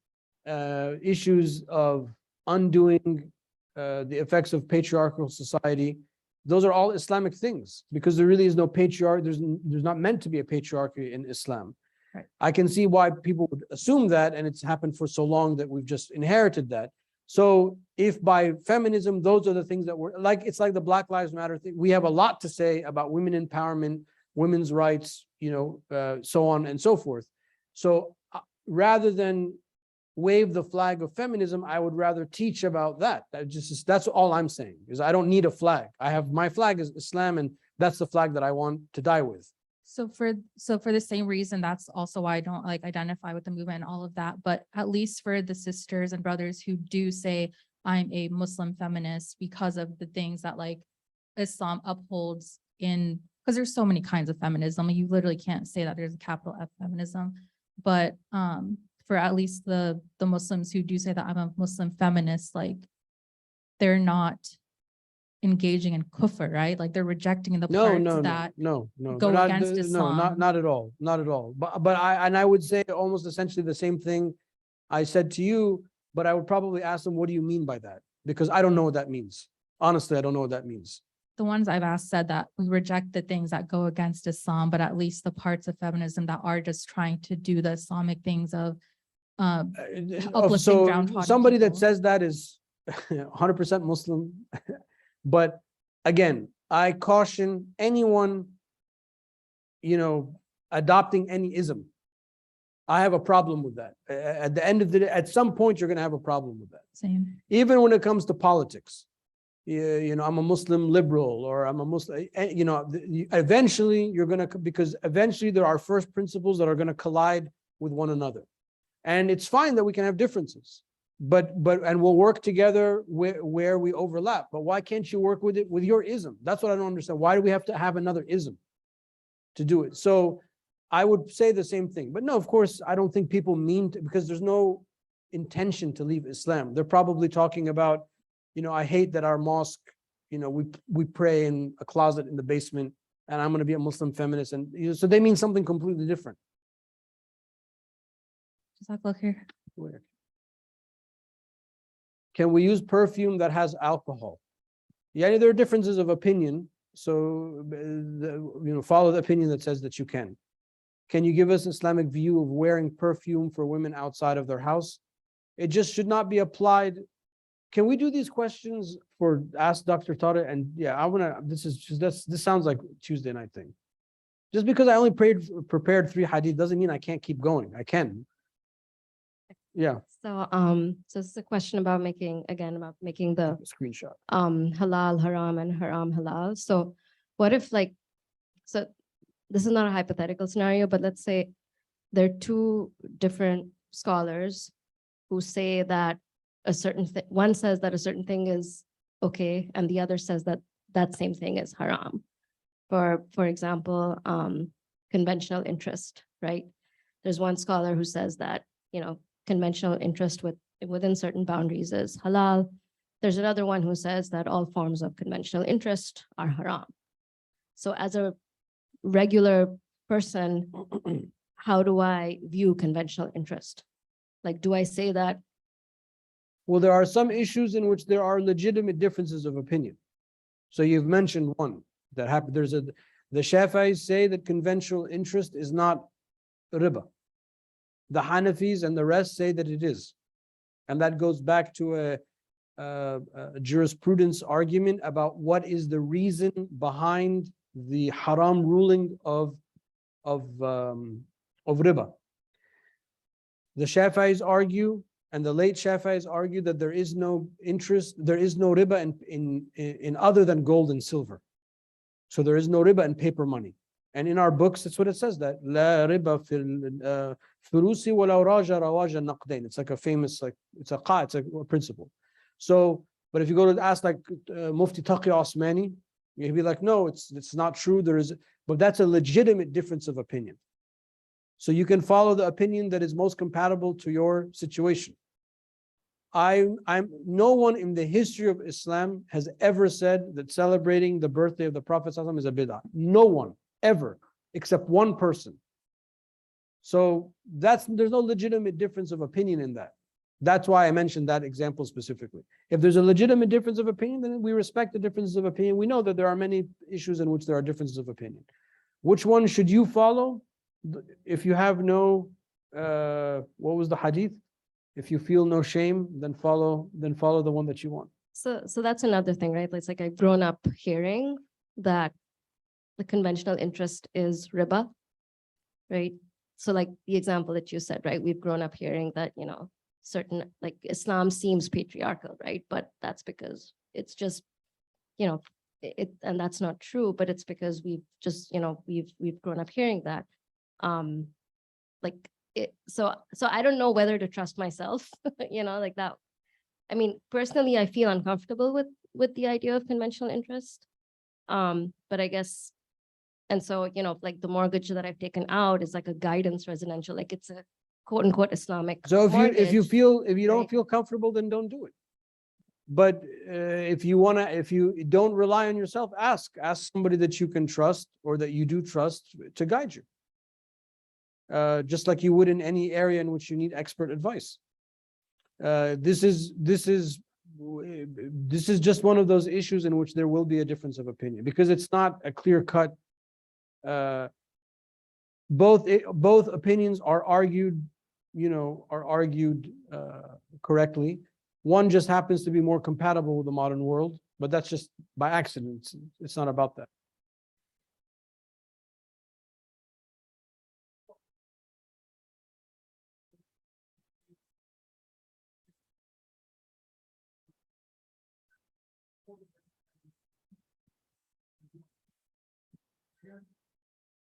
issues of undoing the effects of patriarchal society, those are all Islamic things, because there really is no patriarch. There's not meant to be a patriarchy in Islam. Right. I can see why people would assume that, and it's happened for so long that we've just inherited that. So if by feminism, those are the things that we're like, it's like the Black Lives Matter thing. We have a lot to say about women empowerment, women's rights, so on and so forth. So rather than wave the flag of feminism, I would rather teach about that. That's all I'm saying, is I don't need a flag. My flag is Islam, and that's the flag that I want to die with. So for the same reason, that's also why I don't like identify with the movement and all of that. But at least for the sisters and brothers who do say I'm a Muslim feminist because of the things that like Islam upholds in, because there's so many kinds of feminism. You literally can't say that there's a capital F feminism. But for at least the Muslims who do say that I'm a Muslim feminist, like they're not engaging in kufr, right? Like they're rejecting the parts that no, go not, against Islam. not at all, not at all. But I would say almost essentially the same thing I said to you, but I would probably ask them, what do you mean by that? Because I don't know what that means. Honestly, I don't know what that means. The ones I've asked said that we reject the things that go against Islam, but at least the parts of feminism that are just trying to do the Islamic things of uplifting So downtrodden somebody that people. says that is 100% Muslim. But again, I caution anyone, adopting any ism. I have a problem with that. At the end of the day, at some point, you're going to have a problem with that. Same. Even when it comes to politics, I'm a Muslim liberal, or I'm a Muslim, eventually you're going to, because eventually there are first principles that are going to collide with one another. And it's fine that we can have differences, and we'll work together where we overlap. But why can't you work with it with your ism? That's what I don't understand. Why do we have to have another ism to do it? So I would say the same thing. But no, of course, I don't think people mean to, because there's no intention to leave Islam. They're probably talking about, I hate that our mosque, we pray in a closet in the basement, and I'm going to be a Muslim feminist. And so they mean something completely different. Does that look here? Where? Can we use perfume that has alcohol? Yeah, there are differences of opinion. So, follow the opinion that says that you can. Can you give us an Islamic view of wearing perfume for women outside of their house? It just should not be applied. Can we do these questions for Ask Dr. Tarek? And yeah, this sounds like Tuesday night thing. Just because I only prepared 3 hadith doesn't mean I can't keep going. I can. Yeah. So this is a question about making the Screenshot. halal haram and haram halal. So what if so this is not a hypothetical scenario, but let's say there are 2 different scholars who say that a certain thing, one says that a certain thing is okay, and the other says that that same thing is haram. For example, conventional interest, right? There's one scholar who says that, conventional interest within certain boundaries is halal. There's another one who says that all forms of conventional interest are haram. So as a regular person, how do I view conventional interest? Like, do I say that? Well, there are some issues in which there are legitimate differences of opinion. So you've mentioned one that happened. The Shafi'is say that conventional interest is not riba. The Hanafis and the rest say that it is. And that goes back to a jurisprudence argument about what is the reason behind the haram ruling of riba. The Shafi'is argue, and the late Shafi'is argue, that there is no interest, there is no riba in other than gold and silver. So there is no riba in paper money. And in our books, that's what it says, that la riba fil furusi wa law raja rawaja naqdain. It's like a famous, it's a principle. So, but if you go to ask Mufti Taqi Osmani, he'd be like, no, it's not true. But that's a legitimate difference of opinion. So you can follow the opinion that is most compatible to your situation. No one in the history of Islam has ever said that celebrating the birthday of the Prophet ﷺ is a bid'ah. No one, ever, except one person. So there's no legitimate difference of opinion in that. That's why I mentioned that example specifically. If there's a legitimate difference of opinion, then we respect the differences of opinion. We know that there are many issues in which there are differences of opinion. Which one should you follow? If you have no, what was the hadith? If you feel no shame, then follow the one that you want. So that's another thing, right? It's like I've grown up hearing that the conventional interest is riba, right? So like the example that you said, right? We've grown up hearing that, certain, like Islam seems patriarchal, right? But that's because it's just, and that's not true, but it's because we've just, we've grown up hearing that. So I don't know whether to trust myself, like that. I mean, personally, I feel uncomfortable with the idea of conventional interest. But I guess, and so, like the mortgage that I've taken out is like a guidance residential, like it's a quote unquote Islamic So if you mortgage, don't right? feel comfortable, then don't do it. But if you don't rely on yourself, ask somebody that you can trust or that you do trust to guide you. Just like you would in any area in which you need expert advice. This is just one of those issues in which there will be a difference of opinion because it's not a clear cut. Both opinions are argued, correctly. One just happens to be more compatible with the modern world, but that's just by accident. It's not about that.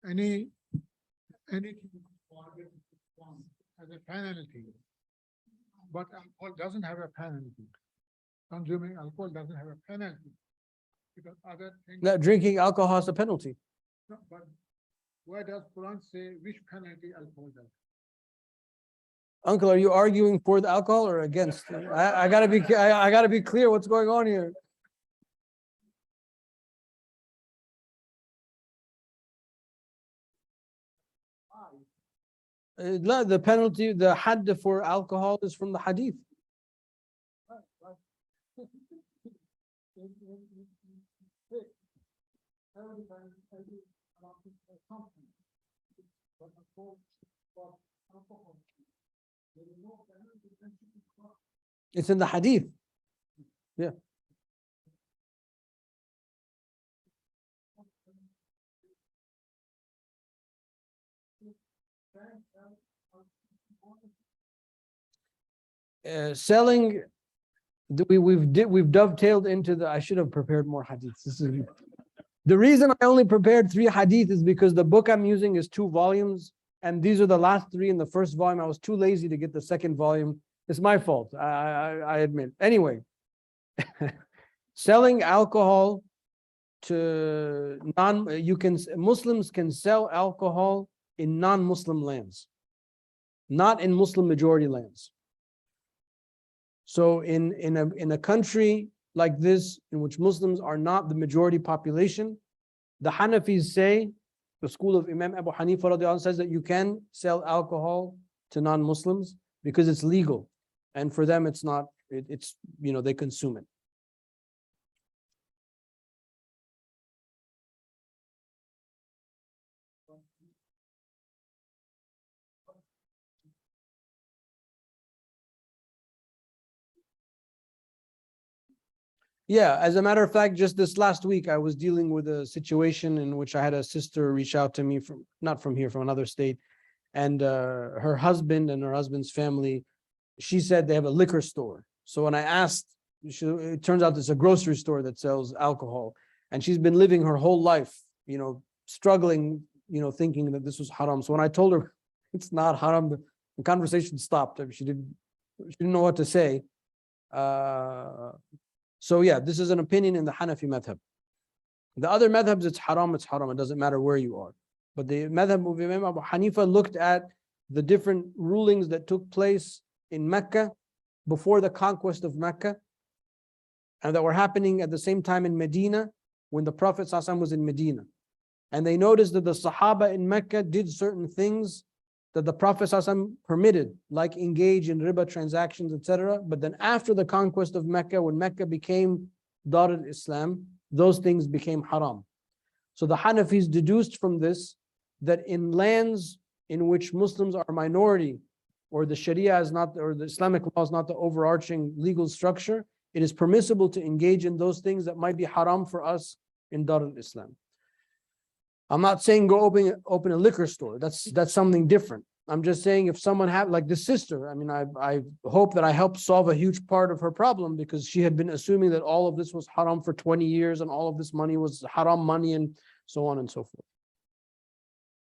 Anything as a penalty, but alcohol doesn't have a penalty. Consuming alcohol doesn't have a penalty because other things. That drinking alcohol is a penalty. No, but where does Quran say which penalty alcohol does? Uncle, are you arguing for the alcohol or against? I gotta be clear what's going on here. The penalty, the hadd for alcohol is from the hadith. It's in the hadith. Yeah. Selling, we've dovetailed into the. I should have prepared more hadiths. This is the reason I only prepared 3 hadith is because the book I'm using is 2 volumes, and these are the last 3 in the first volume. I was too lazy to get the second volume. It's my fault. I admit. Anyway, selling alcohol to Muslims can sell alcohol in non-Muslim lands, not in Muslim majority lands. So in a country like this, in which Muslims are not the majority population, the Hanafis say, the school of Imam Abu Hanifa radiallahu anhu says that you can sell alcohol to non-Muslims because it's legal, and for them it's not. It's they consume it. Yeah, as a matter of fact, just this last week, I was dealing with a situation in which I had a sister reach out to me not from here, from another state. And her husband and her husband's family, she said they have a liquor store. So when I asked, it turns out it's a grocery store that sells alcohol. And she's been living her whole life, struggling, thinking that this was haram. So when I told her it's not haram, the conversation stopped. She didn't know what to say. So yeah, this is an opinion in the Hanafi madhab. The other madhabs, it's haram. It doesn't matter where you are. But the madhab of Imam Abu Hanifa looked at the different rulings that took place in Mecca before the conquest of Mecca, and that were happening at the same time in Medina when the Prophet ﷺ was in Medina. And they noticed that the Sahaba in Mecca did certain things that the Prophet ﷺ permitted, like engage in riba transactions, etc. But then after the conquest of Mecca, when Mecca became Dar al-Islam, those things became haram. So the Hanafis deduced from this that in lands in which Muslims are minority, or the Sharia is not, or the Islamic law is not the overarching legal structure, it is permissible to engage in those things that might be haram for us in Dar al-Islam. I'm not saying go open a liquor store. That's something different. I'm just saying if someone had like the sister, I mean, I hope that I helped solve a huge part of her problem because she had been assuming that all of this was haram for 20 years and all of this money was haram money and so on and so forth.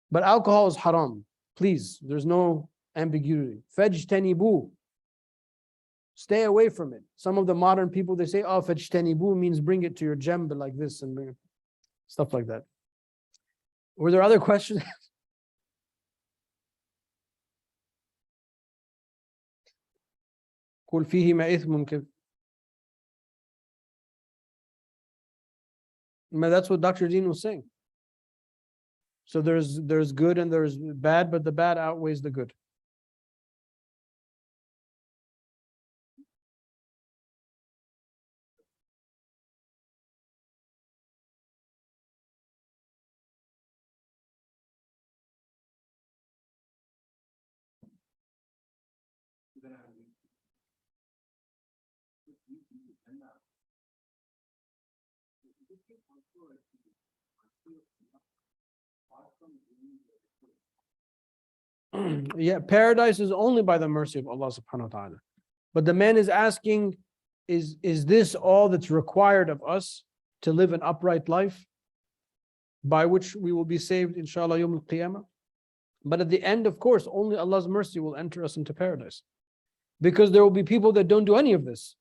But alcohol is haram. Please, there's no ambiguity. Fajtanibu. Stay away from it. Some of the modern people, they say, oh, fajtanibu means bring it to your jamba like this and bring it, stuff like that. Were there other questions? قل فيهما إثم كبير. That's what Dr. Dean was saying. So there's good and there's bad, but the bad outweighs the good. Yeah, paradise is only by the mercy of Allah subhanahu wa ta'ala. But the man is asking, is this all that's required of us to live an upright life by which we will be saved, inshallah, yawm al-qiyamah? But at the end, of course, only Allah's mercy will enter us into paradise. Because there will be people that don't do any of this,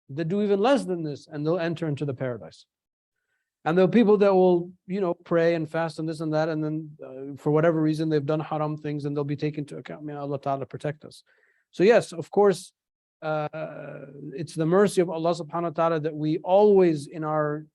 that do even less than this, and they'll enter into the paradise. And there are people that will, pray and fast and this and that, and then for whatever reason they've done haram things, and they'll be taken into account. May Allah Ta'ala protect us. So yes, of course, it's the mercy of Allah Subhanahu wa Ta'ala that we always in our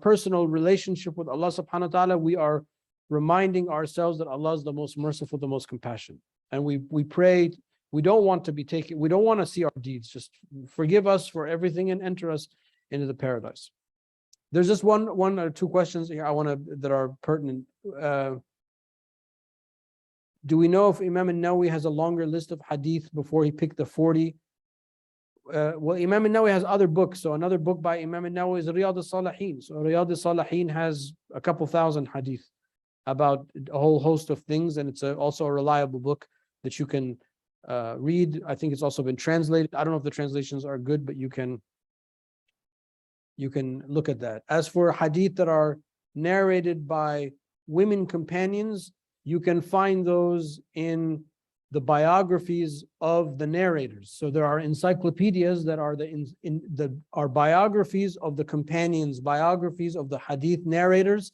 personal relationship with Allah Subhanahu wa Ta'ala, we are reminding ourselves that Allah is the most merciful, the most compassionate. And we pray, we don't want to be taken, we don't want to see our deeds. Just forgive us for everything and enter us into the paradise. There's just one or two questions here that are pertinent. Do we know if Imam al-Nawawi has a longer list of hadith before he picked the 40? Well, Imam al-Nawawi has other books. So another book by Imam al-Nawawi is Riyadh al-Salihin. So Riyadh al-Salihin has a couple thousand hadith about a whole host of things, and it's also a reliable book that you can read. I think it's also been translated. I don't know if the translations are good, but you can look at that. As for hadith that are narrated by women companions, you can find those in the biographies of the narrators. So there are encyclopedias that are are biographies of the companions, biographies of the hadith narrators.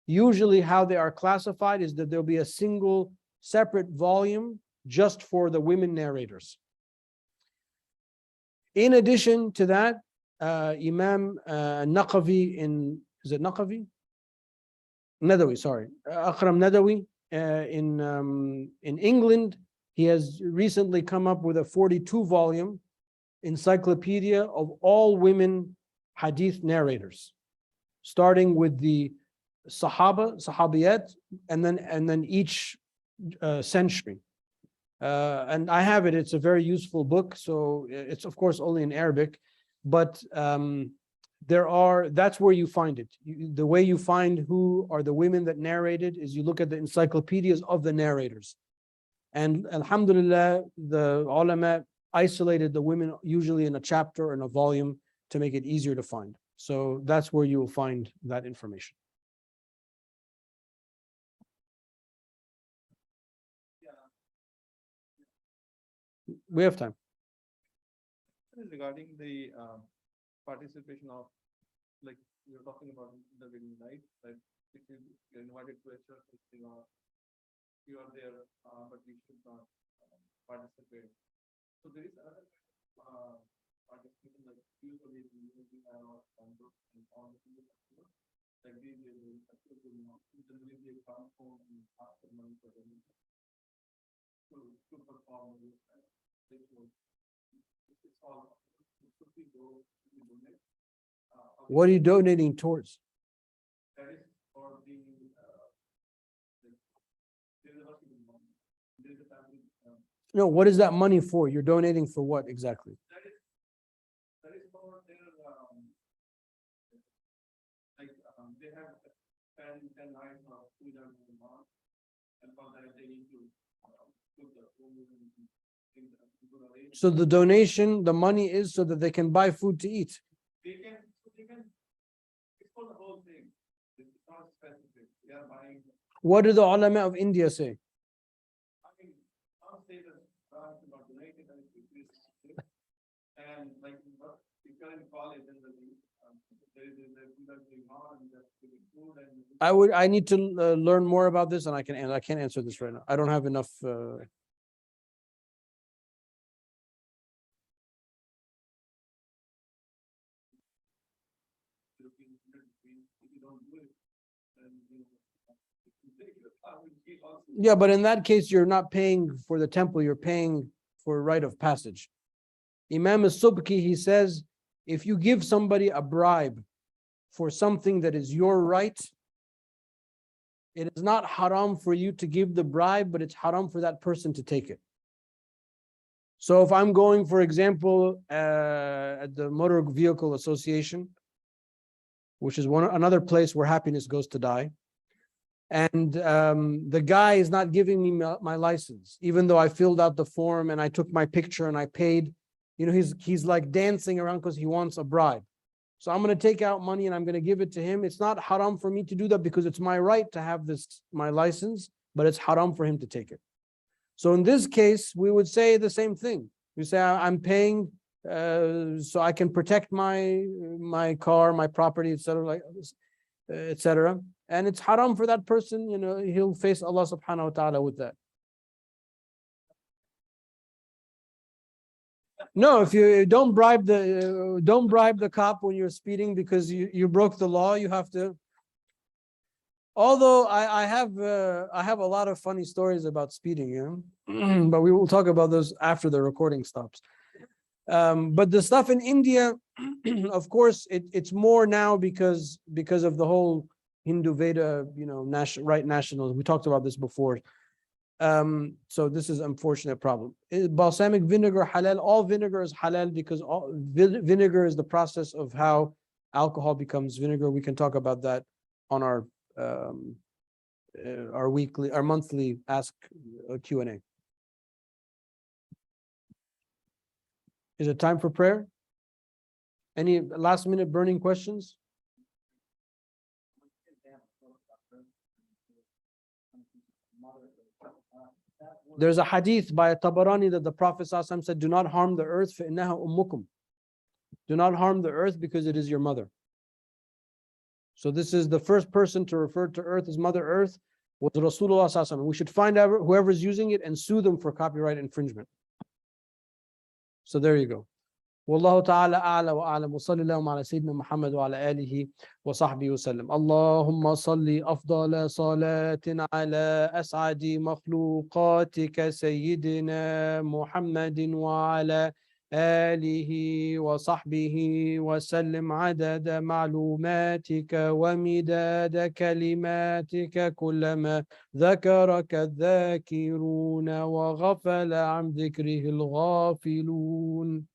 Usually how they are classified is that there'll be a single separate volume just for the women narrators. In addition to that, Imam Naqavi is it Naqavi? Nadawi, sorry. Akram Nadawi in England, he has recently come up with a 42-volume encyclopedia of all women hadith narrators, starting with the Sahabiyat, and then each century. And I have it. It's a very useful book. So it's of course only in Arabic, but that's where you find it. The way you find who are the women that narrated is you look at the encyclopedias of the narrators. And alhamdulillah, the ulama isolated the women usually in a chapter or in a volume to make it easier to find. So that's where you will find that information. We have time. Regarding the participation of, like you're talking about the wedding night, like if you're invited to a church, you are there, but you should not participate. So there is another participation, like usually we have our conduct and all the things, like these generally they come home and ask for money for them to perform this ritual. It's all should we go to donate. What are you donating towards? That is for the there's a family. No, what is that money for? You're donating for what exactly? That is for their they have 10 nights of food and month, and for that they need to So the donation, the money is so that they can buy food to eat. They can, it's for the whole thing. It's not specific. They are buying, What do the ulama of India say? I mean, some say that not donated and it's and like, if you're in college and there is Imam and there's food and. I need to learn more about this, and I can't answer this right now. I don't have enough. Yeah, but in that case, you're not paying for the temple, you're paying for a rite of passage. Imam al-Subki, he says, if you give somebody a bribe for something that is your right, it is not haram for you to give the bribe, but it's haram for that person to take it. So if I'm going, for example, at the Motor Vehicle Association, which is another place where happiness goes to die, and the guy is not giving me my license, even though I filled out the form and I took my picture and I paid, he's like dancing around because he wants a bribe. So I'm going to take out money and I'm going to give it to him. It's not haram for me to do that because it's my right to have my license, but it's haram for him to take it. So in this case, we would say the same thing. We say, I'm paying so I can protect my car, my property, etc., etc. And it's haram for that person, he'll face Allah subhanahu wa ta'ala with that. No, if you don't bribe the cop when you're speeding because you broke the law, you have to. Although I have a lot of funny stories about speeding, but we will talk about those after the recording stops. But the stuff in India, of course, it's more now because of the whole Hindu Veda, right nationalism. We talked about this before. So this is an unfortunate problem. Is balsamic vinegar halal? All vinegar is halal because vinegar is the process of how alcohol becomes vinegar. We can talk about that on our monthly Ask Q&A. Is it time for prayer? Any last minute burning questions? There's a hadith by Tabarani that the Prophet ﷺ said, do not harm the earth, فَإِنَّهَا أُمُّكُمْ. Do not harm the earth because it is your mother. So this is the first person to refer to earth as Mother Earth was Rasulullah ﷺ. We should find out whoever's using it and sue them for copyright infringement. So there you go. والله تعالى أعلى وأعلم وصلى اللهم على سيدنا محمد وعلى آله وصحبه وسلم. اللهم صل أفضل صلاة على أسعد مخلوقاتك سيدنا محمد وعلى آله وصحبه وسلم عدد معلوماتك ومداد كلماتك كلما ذكرك الذاكرون وغفل عن ذكره الغافلون.